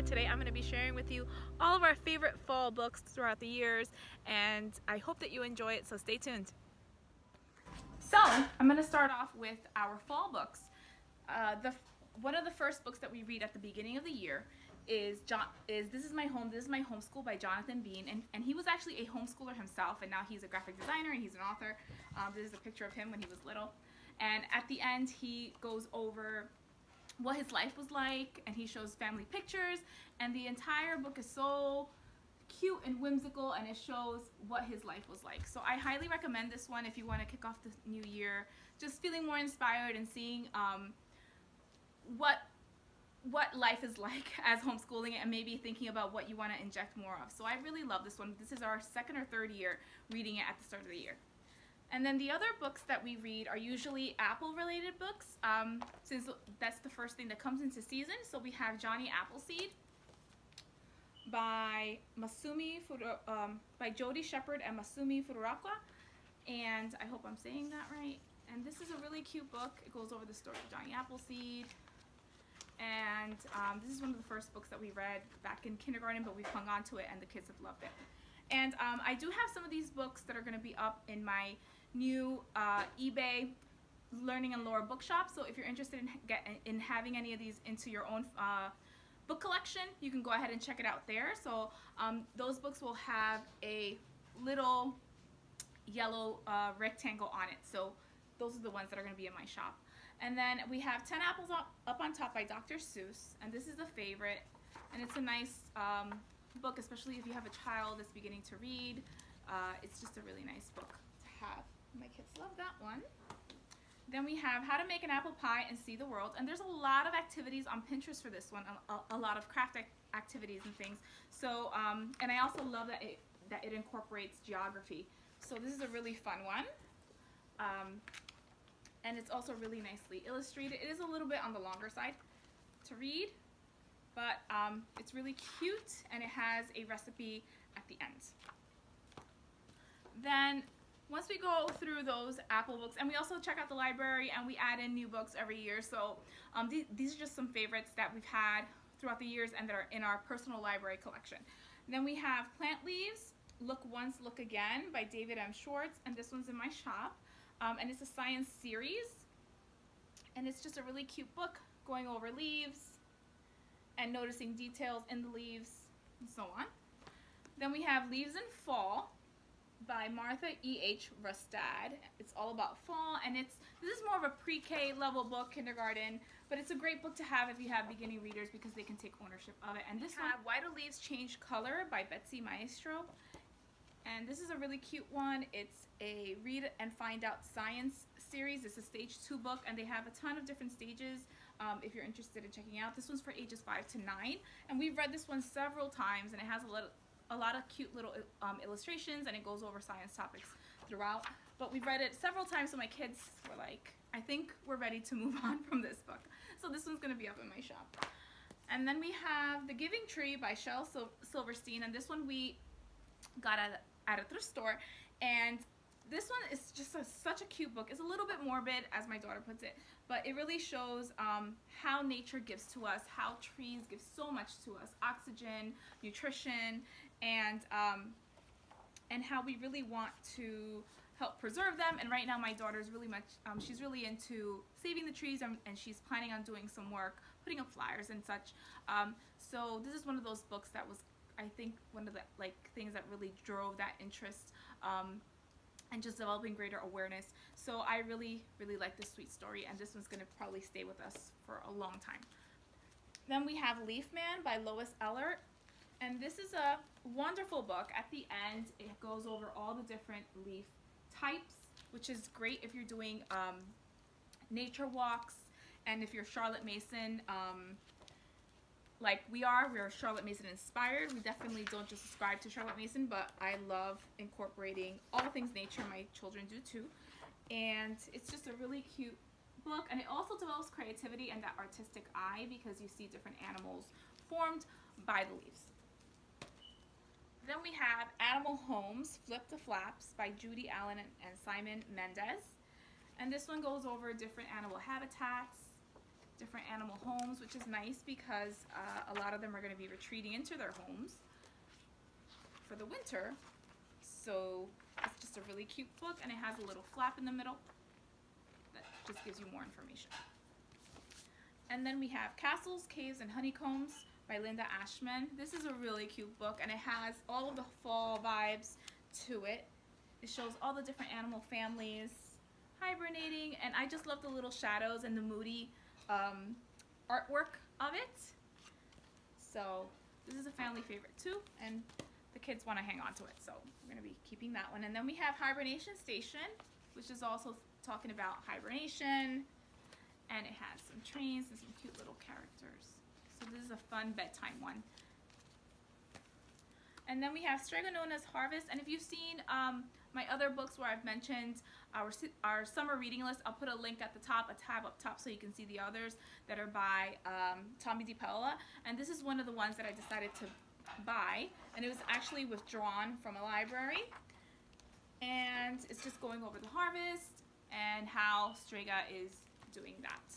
Laura. Today I'm going to be sharing with you all of our favorite fall books throughout the years, and I hope that you enjoy it, so stay tuned. So I'm going to start off with our fall books. One of the first books that we read at the beginning of the year is This Is My Home, This Is My Homeschool by Jonathan Bean, and he was actually a homeschooler himself, and now he's a graphic designer and he's an author. This is a picture of him when he was little, and at the end he goes over what his life was like, and he shows family pictures, and the entire book is so cute and whimsical, and it shows what his life was like. So I highly recommend this one if you want to kick off the new year just feeling more inspired and seeing what life is like as homeschooling, and maybe thinking about what you want to inject more of. So I really love this one. This is our second or third year reading it at the start of the year. And then the other books that we read are usually Apple related books, since that's the first thing that comes into season. So we have Johnny Appleseed by Jody Shepard and Masumi Furukawa, and I hope I'm saying that right. And this is a really cute book. It goes over the story of Johnny Appleseed, and this is one of the first books that we read back in kindergarten, but we've hung on to it and the kids have loved it. And I do have some of these books that are going to be up in my new eBay Learning and Lore bookshop. So if you're interested in having any of these into your own book collection, you can go ahead and check it out there. So those books will have a little yellow rectangle on it. So those are the ones that are going to be in my shop. And then we have 10 Apples Up on Top by Dr. Seuss, and this is a favorite, and it's a nice book, especially if you have a child that's beginning to read. It's just a really nice book to have. My kids love that one. Then we have How to Make an Apple Pie and See the World, and there's a lot of activities on Pinterest for this one, a lot of craft activities and things. So and I also love that it incorporates geography. So this is a really fun one. And it's also really nicely illustrated. It is a little bit on the longer side to read, but it's really cute, and it has a recipe at the end. Then once we go through those Apple books, and we also check out the library and we add in new books every year, so these are just some favorites that we've had throughout the years and that are in our personal library collection. And then we have Plant Leaves, Look Once, Look Again by David M. Schwartz, and this one's in my shop. And it's a science series, and it's just a really cute book going over leaves and noticing details in the leaves and so on. Then we have Leaves in Fall by Martha E.H. Rustad. It's all about fall, and this is more of a pre-K level book, kindergarten, but it's a great book to have if you have beginning readers because they can take ownership of it. And this one, Why Do Leaves Change Color by Betsy Maestro. And this is a really cute one. It's a Read and Find Out Science series. It's a stage 2 book, and they have a ton of different stages if you're interested in checking out. This one's for ages 5 to 9, and we've read this one several times, and it has a lot of cute little illustrations, and it goes over science topics throughout. But we've read it several times, so my kids were like, I think we're ready to move on from this book. So this one's going to be up in my shop. And then we have The Giving Tree by Shel Silverstein, and this one we got at a thrift store, and this one is just such a cute book. It's a little bit morbid, as my daughter puts it, but it really shows how nature gives to us, how trees give so much to us, oxygen, nutrition, and how we really want to help preserve them. And right now my daughter's really much, she's really into saving the trees, and she's planning on doing some work, putting up flyers and such. So this is one of those books that was, I think, one of the things that really drove that interest, and just developing greater awareness. So I really, really like this sweet story, and this one's going to probably stay with us for a long time. Then we have Leaf Man by Lois Ehlert, and this is a wonderful book. At the end, it goes over all the different leaf types, which is great if you're doing nature walks, and if you're Charlotte Mason, like we're Charlotte Mason inspired. We definitely don't just subscribe to Charlotte Mason, but I love incorporating all things nature. My children do too. And it's just a really cute book, and it also develops creativity and that artistic eye because you see different animals formed by the leaves. Then we have Animal Homes, Flip the Flaps by Judy Allen and Simon Mendez. And this one goes over different animal habitats, different animal homes, which is nice because a lot of them are going to be retreating into their homes for the winter. So it's just a really cute book, and it has a little flap in the middle that just gives you more information. And then we have Castles, Caves, and Honeycombs by Linda Ashman. This is a really cute book, and it has all of the fall vibes to it. It shows all the different animal families hibernating, and I just love the little shadows and the moody artwork of it. So this is a family favorite too, and the kids want to hang on to it, so we're going to be keeping that one. And then we have Hibernation Station, which is also talking about hibernation, and it has some trains and some cute little characters. So this is a fun bedtime one. And then we have Strega Nona's Harvest, and if you've seen my other books where I've mentioned our summer reading list, I'll put a link at the top, a tab up top, so you can see the others that are by Tommy DiPaola. And this is one of the ones that I decided to buy, and it was actually withdrawn from a library. And it's just going over the harvest and how Strega is doing that.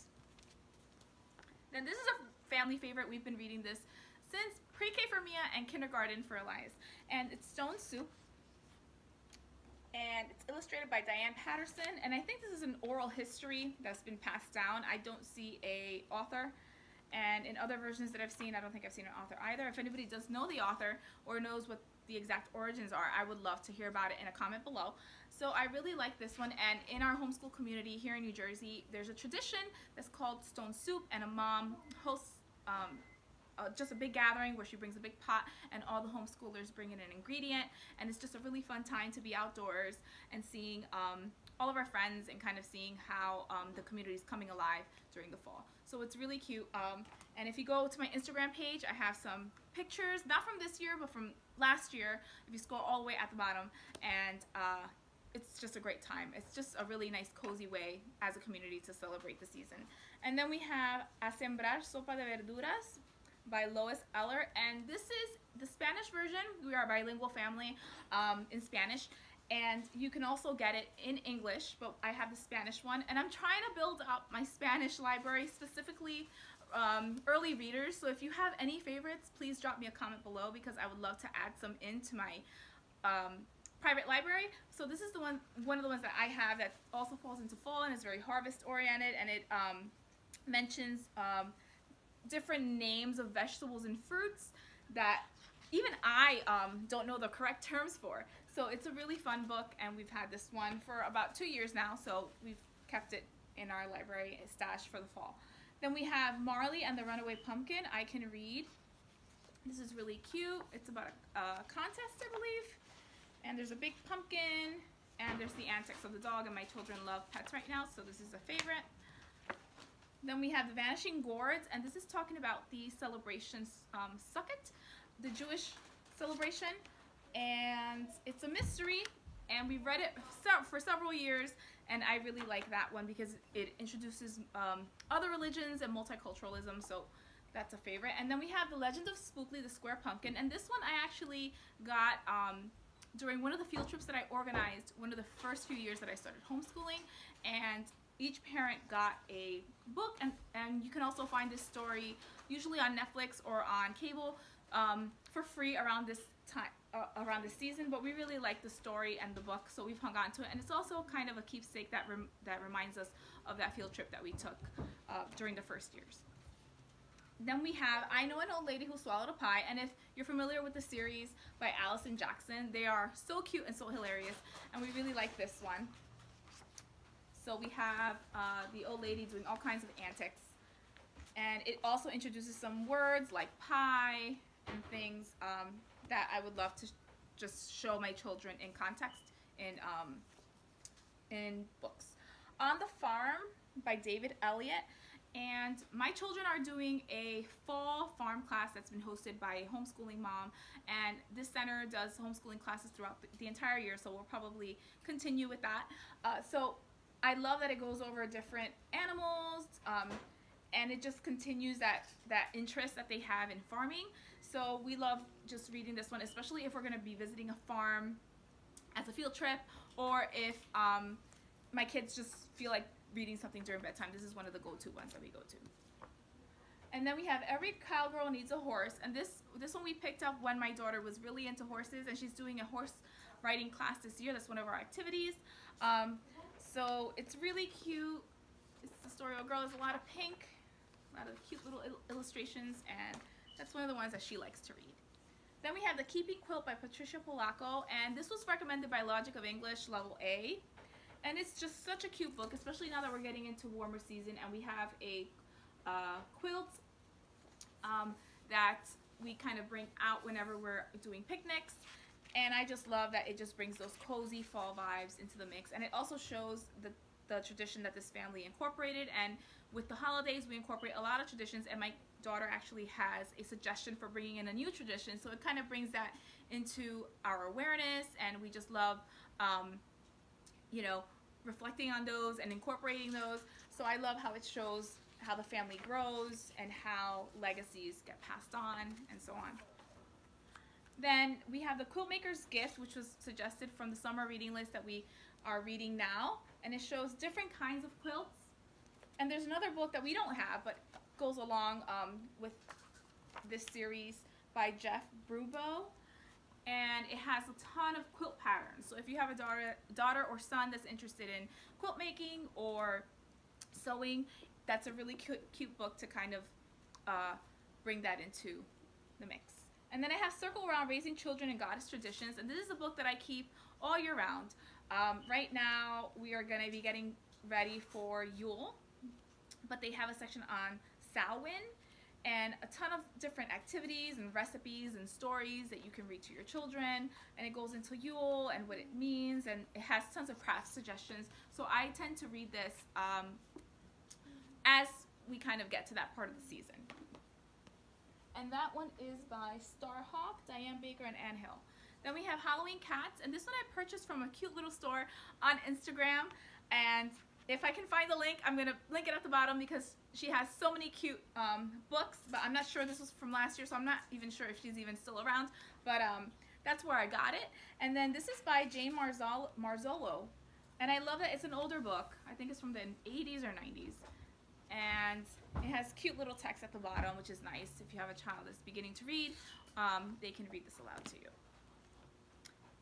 Then this is a family favorite. We've been reading this since pre-K for Mia and kindergarten for Elias. And it's Stone Soup. And it's illustrated by Diane Patterson. And I think this is an oral history that's been passed down. I don't see a author. And in other versions that I've seen, I don't think I've seen an author either. If anybody does know the author or knows what the exact origins are, I would love to hear about it in a comment below. So I really like this one, and in our homeschool community here in New Jersey, there's a tradition that's called Stone Soup, and a mom hosts just a big gathering where she brings a big pot, and all the homeschoolers bring in an ingredient, and it's just a really fun time to be outdoors and seeing all of our friends and kind of seeing how the community is coming alive during the fall. So it's really cute. And if you go to my Instagram page, I have some pictures, not from this year, but from last year, if you scroll all the way at the bottom, and it's just a great time. It's just a really nice, cozy way as a community to celebrate the season. And then we have A Sembrar Sopa de Verduras by Lois Eller, and this is the Spanish version. We are a bilingual family in Spanish, and you can also get it in English, but I have the Spanish one, and I'm trying to build up my Spanish library, specifically early readers. So if you have any favorites, please drop me a comment below, because I would love to add some into my private library. So this is the one of the ones that I have that also falls into fall and is very harvest oriented, and it mentions different names of vegetables and fruits that even I don't know the correct terms for. So it's a really fun book, and we've had this one for about 2 years now, so we've kept it in our library stash for the fall. Then we have Marley and the Runaway Pumpkin, I Can Read. This is really cute. It's about a contest, I believe. And there's a big pumpkin, and there's the antics of the dog, and my children love pets right now, so this is a favorite. Then we have The Vanishing Gourds, and this is talking about the celebrations, Sukkot, the Jewish celebration, and it's a mystery, and we've read it for several years, and I really like that one because it introduces other religions and multiculturalism, so that's a favorite. And then we have The Legend of Spookly the Square Pumpkin, and this one I actually got during one of the field trips that I organized one of the first few years that I started homeschooling, and each parent got a book, and you can also find this story usually on Netflix or on cable for free around this time, around this season. But we really like the story and the book, so we've hung on to it, and it's also kind of a keepsake that reminds us of that field trip that we took during the first years. Then we have I Know an Old Lady Who Swallowed a Pie, and if you're familiar with the series by Allison Jackson, they are so cute and so hilarious, and we really like this one. So we have the old lady doing all kinds of antics, and it also introduces some words like pie and things that I would love to just show my children in context in books. On the Farm by David Elliott. And my children are doing a fall farm class that's been hosted by a homeschooling mom, and this center does homeschooling classes throughout the entire year, so we'll probably continue with that. So I love that it goes over different animals, and it just continues that interest that they have in farming. So we love just reading this one, especially if we're going to be visiting a farm as a field trip, or if my kids just feel like reading something during bedtime. This is one of the go-to ones that we go to. And then we have Every Cowgirl Needs a Horse. And this one we picked up when my daughter was really into horses, and she's doing a horse riding class this year. That's one of our activities. So it's really cute. It's the story of a girl. There's a lot of pink, a lot of cute little illustrations, and that's one of the ones that she likes to read. Then we have The Keeping Quilt by Patricia Polacco, and this was recommended by Logic of English Level A. And it's just such a cute book, especially now that we're getting into warmer season, and we have a quilt that we kind of bring out whenever we're doing picnics. And I just love that it just brings those cozy fall vibes into the mix. And it also shows the tradition that this family incorporated. And with the holidays, we incorporate a lot of traditions. And my daughter actually has a suggestion for bringing in a new tradition. So it kind of brings that into our awareness. And we just love, you know, reflecting on those and incorporating those. So I love how it shows how the family grows and how legacies get passed on and so on. Then we have The Quiltmaker's Gift, which was suggested from the summer reading list that we are reading now. And it shows different kinds of quilts. And there's another book that we don't have, but goes along with this series by Jeff Brubo. And it has a ton of quilt patterns. So if you have a daughter or son that's interested in quilt making or sewing, that's a really cute book to kind of bring that into the mix. And then I have Circle Around Raising Children in Goddess Traditions, and this is a book that I keep all year round. Right now we are going to be getting ready for Yule, but they have a section on Samhain and a ton of different activities and recipes and stories that you can read to your children, and it goes into Yule and what it means, and it has tons of craft suggestions. So I tend to read this as we kind of get to that part of the season. And that one is by Starhawk, Diane Baker, and Ann Hill. Then we have Halloween Cats, and this one I purchased from a cute little store on Instagram. And if I can find the link, I'm going to link it at the bottom because she has so many cute books. But I'm not sure, this was from last year, so I'm not even sure if she's even still around. But that's where I got it. And then this is by Jane Marzolo. And I love that it's an older book. I think it's from the 80s or 90s. And it has cute little text at the bottom, which is nice. If you have a child that's beginning to read, they can read this aloud to you.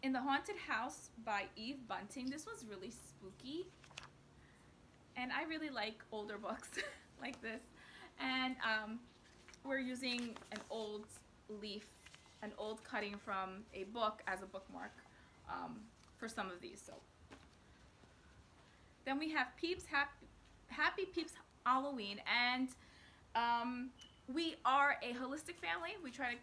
In the Haunted House by Eve Bunting. This one's really spooky. And I really like older books like this. And we're using an old leaf, an old cutting from a book as a bookmark for some of these. So then we have Peeps Happy Peeps Halloween, and we are a holistic family. We try to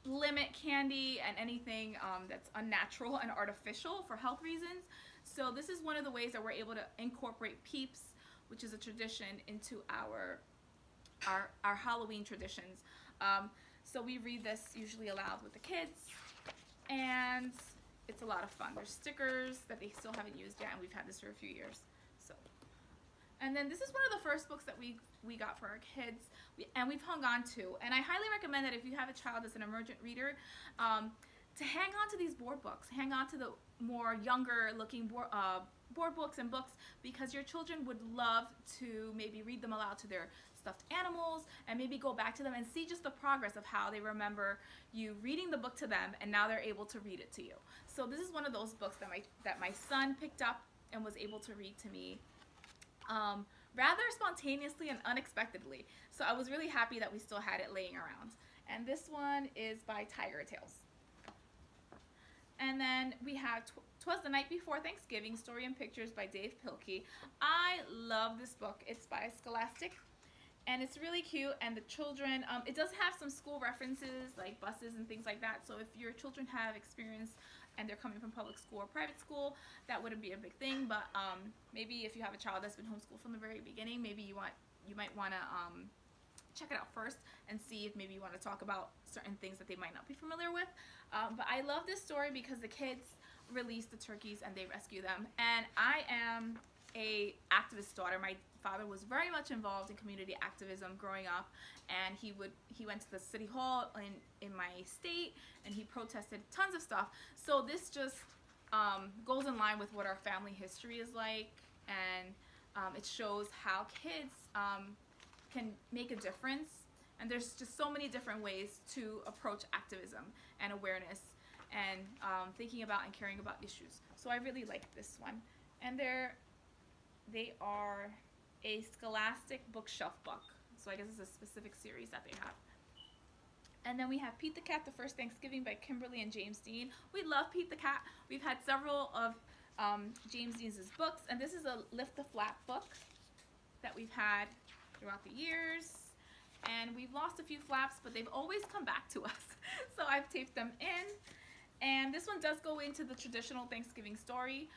limit candy and anything that's unnatural and artificial for health reasons. So this is one of the ways that we're able to incorporate Peeps, which is a tradition, into our Halloween traditions. So we read this usually aloud with the kids, and it's a lot of fun. There's stickers that they still haven't used yet, and we've had this for a few years. So, and then this is one of the first books that we got for our kids, and we've hung on to. And I highly recommend that if you have a child that's an emergent reader, to hang on to these board books. Hang on to the more younger looking board books and books, because your children would love to maybe read them aloud to their stuffed animals, and maybe go back to them and see just the progress of how they remember you reading the book to them, and now they're able to read it to you. So this is one of those books that my son picked up and was able to read to me rather spontaneously and unexpectedly. So I was really happy that we still had it laying around. And this one is by Tiger Tales. And then we have 'Twas the Night Before Thanksgiving, Story and Pictures by Dave Pilkey. I love this book. It's by Scholastic, and it's really cute. And the children, it does have some school references like buses and things like that. So if your children have experience and they're coming from public school or private school, that wouldn't be a big thing. But maybe if you have a child that's been homeschooled from the very beginning, maybe you might want to check it out first and see if maybe you want to talk about certain things that they might not be familiar with. But I love this story because the kids release the turkeys and they rescue them. And I am a activist daughter. My father was very much involved in community activism growing up, and he went to the city hall in my state, and he protested tons of stuff. So this just goes in line with what our family history is like, and it shows how kids can make a difference And there's just so many different ways to approach activism and awareness and thinking about and caring about issues. So I really like this one. And they are a Scholastic bookshelf book. So I guess it's a specific series that they have. And then we have Pete the Cat, The First Thanksgiving by Kimberly and James Dean. We love Pete the Cat. We've had several of James Dean's books, and this is a Lift the Flap book that we've had throughout the years. And we've lost a few flaps, but they've always come back to us. So I've taped them in. And this one does go into the traditional Thanksgiving story,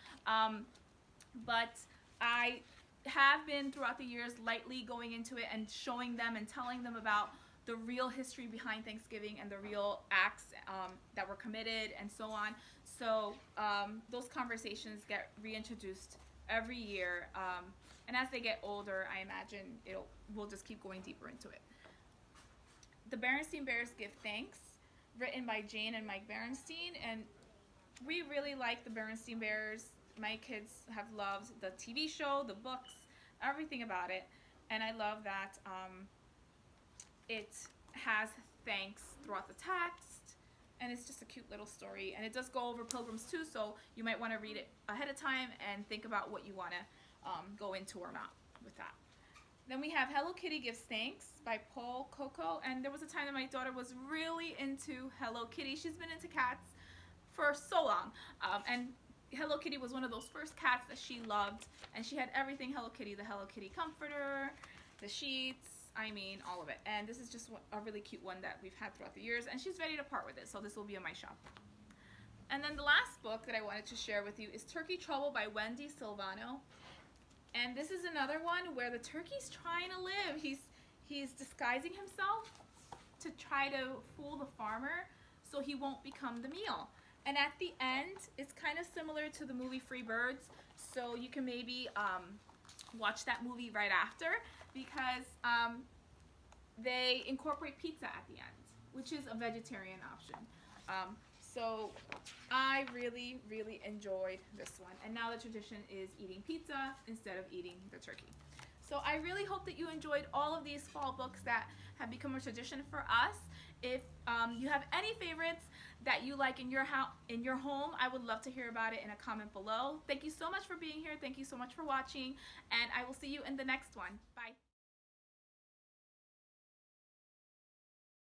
but I have been throughout the years lightly going into it and showing them and telling them about the real history behind Thanksgiving and the real acts that were committed and so on. So those conversations get reintroduced every year, and as they get older, I imagine we'll just keep going deeper into it. The Berenstain Bears Give Thanks, written by Jane and Mike Berenstain, and we really like the Berenstain Bears. My kids have loved the TV show, the books, everything about it, and I love that it has thanks throughout the text, and it's just a cute little story, and it does go over pilgrims too, so you might want to read it ahead of time and think about what you want to go into or not with that. Then we have Hello Kitty Gives Thanks by Paul Coco, and there was a time that my daughter was really into Hello Kitty. She's been into cats for so long, and Hello Kitty was one of those first cats that she loved, and she had everything Hello Kitty, the Hello Kitty comforter, the sheets, I mean all of it. And this is just a really cute one that we've had throughout the years, and she's ready to part with it, so this will be in my shop. And then the last book that I wanted to share with you is Turkey Trouble by Wendy Silvano. And this is another one where the turkey's trying to live. He's disguising himself to try to fool the farmer so he won't become the meal. And at the end, it's kind of similar to the movie Free Birds, so you can maybe watch that movie right after, because they incorporate pizza at the end, which is a vegetarian option. So I really, really enjoyed this one. And now the tradition is eating pizza instead of eating the turkey. So I really hope that you enjoyed all of these fall books that have become a tradition for us. If you have any favorites that you like in your home, I would love to hear about it in a comment below. Thank you so much for being here. Thank you so much for watching, and I will see you in the next one. Bye.